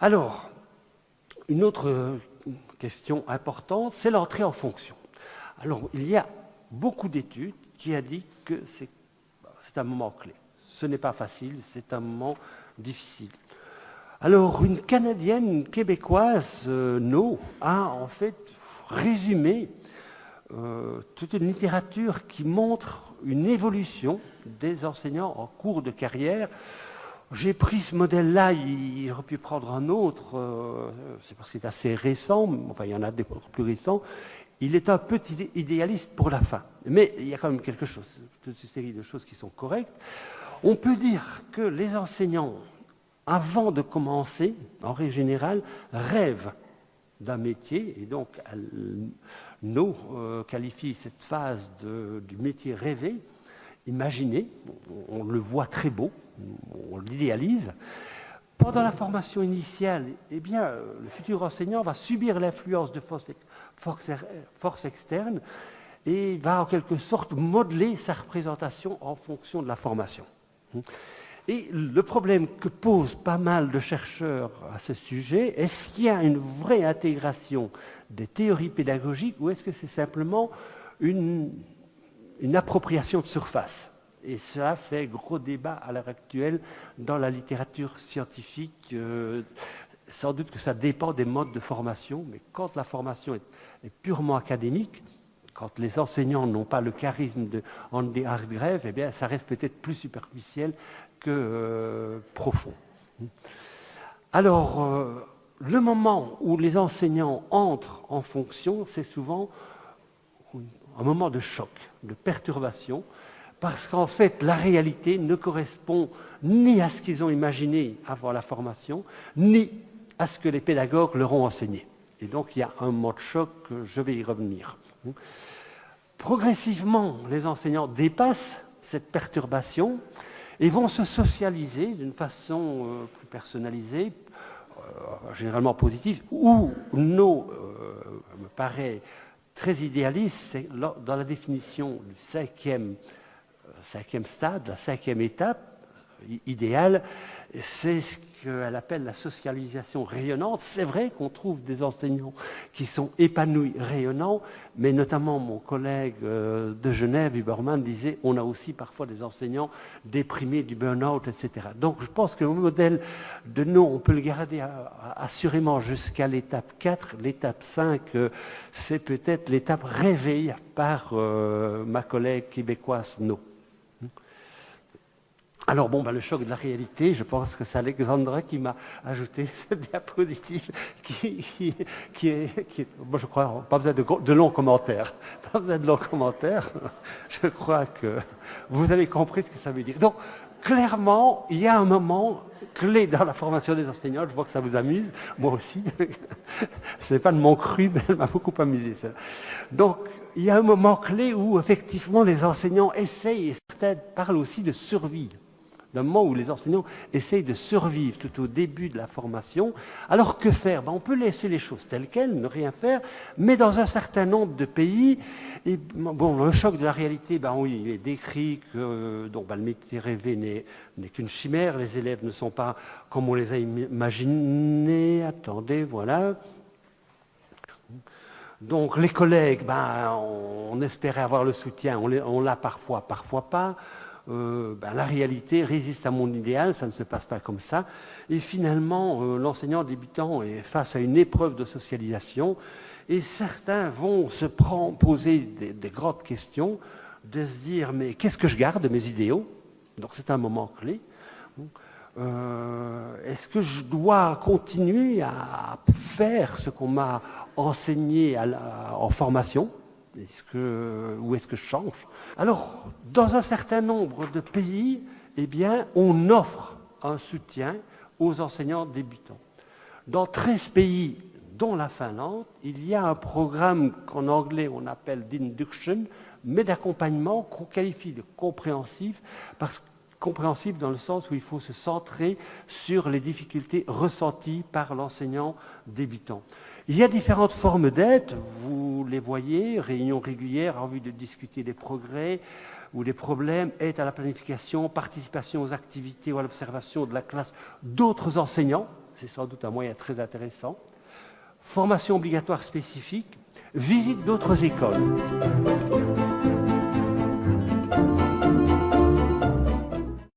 Alors, une autre question importante, c'est l'entrée en fonction. Alors, il y a beaucoup d'études qui indiquent que c'est un moment clé. Ce n'est pas facile, c'est un moment difficile. Alors, une Canadienne, une Québécoise, No, a en fait résumé toute une littérature qui montre une évolution des enseignants en cours de carrière. J'ai pris ce modèle-là, il aurait pu prendre un autre, c'est parce qu'il est assez récent, enfin il y en a des plus récents. Il est un peu idéaliste pour la fin, mais il y a quand même quelque chose, toute une série de choses qui sont correctes. On peut dire que les enseignants, avant de commencer, en règle générale, rêvent d'un métier, et donc No qualifie cette phase du métier rêvé, imaginé, on le voit très beau, on l'idéalise. Pendant la formation initiale, eh bien, le futur enseignant va subir l'influence de forces externes et va en quelque sorte modeler sa représentation en fonction de la formation. Et le problème que posent pas mal de chercheurs à ce sujet, est-ce qu'il y a une vraie intégration des théories pédagogiques ou est-ce que c'est simplement une appropriation de surface? Et cela fait gros débat à l'heure actuelle dans la littérature scientifique. Sans doute que ça dépend des modes de formation, mais quand la formation est purement académique, quand les enseignants n'ont pas le charisme de Andy Hargreaves, eh bien, ça reste peut-être plus superficiel que profond. Alors, le moment où les enseignants entrent en fonction, c'est souvent un moment de choc, de perturbation, parce qu'en fait, la réalité ne correspond ni à ce qu'ils ont imaginé avant la formation, ni à ce que les pédagogues leur ont enseigné. Et donc, il y a un moment de choc, je vais y revenir. Progressivement, les enseignants dépassent cette perturbation et vont se socialiser d'une façon plus personnalisée, généralement positive, où No me paraît très idéaliste, c'est dans la définition du cinquième stade, la cinquième étape idéale, c'est ce qu'elle appelle la socialisation rayonnante. C'est vrai qu'on trouve des enseignants qui sont épanouis, rayonnants, mais notamment mon collègue de Genève, Huberman, disait on a aussi parfois des enseignants déprimés du burn-out, etc. Donc je pense que le modèle de No, on peut le garder assurément jusqu'à l'étape 4. L'étape 5, c'est peut-être l'étape rêvée par ma collègue québécoise No. Alors bon, le choc de la réalité, je pense que c'est Alexandra qui m'a ajouté cette diapositive qui est moi je crois, pas besoin de longs commentaires. Pas besoin de longs commentaires. Je crois que vous avez compris ce que ça veut dire. Donc, clairement, il y a un moment clé dans la formation des enseignants. Je vois que ça vous amuse, moi aussi. Ce n'est pas de mon cru, mais elle m'a beaucoup amusé, ça. Donc, il y a un moment clé où, effectivement, les enseignants essayent, et certains parlent aussi de survie. D'un moment où les enseignants essayent de survivre tout au début de la formation. Alors que faire? On peut laisser les choses telles quelles, ne rien faire, mais dans un certain nombre de pays, et, le choc de la réalité, oui, il est décrit que le métier rêvé n'est qu'une chimère, les élèves ne sont pas comme on les a imaginés. Attendez, voilà. Donc les collègues, on espérait avoir le soutien, on l'a parfois, parfois pas. La réalité résiste à mon idéal, ça ne se passe pas comme ça. Et finalement, l'enseignant débutant est face à une épreuve de socialisation et certains vont se poser des grandes questions, de se dire, mais qu'est-ce que je garde de mes idéaux? Donc c'est un moment clé. Est-ce que je dois continuer à faire ce qu'on m'a enseigné en formation? Ou est-ce que je change? Alors, dans un certain nombre de pays, eh bien, on offre un soutien aux enseignants débutants. Dans 13 pays, dont la Finlande, il y a un programme qu'en anglais on appelle d'induction, mais d'accompagnement qu'on qualifie de compréhensif, compréhensif dans le sens où il faut se centrer sur les difficultés ressenties par l'enseignant débutant. Il y a différentes formes d'aide, vous les voyez, réunions régulières en vue de discuter des progrès ou des problèmes, aide à la planification, participation aux activités ou à l'observation de la classe d'autres enseignants, c'est sans doute un moyen très intéressant. Formation obligatoire spécifique, visite d'autres écoles.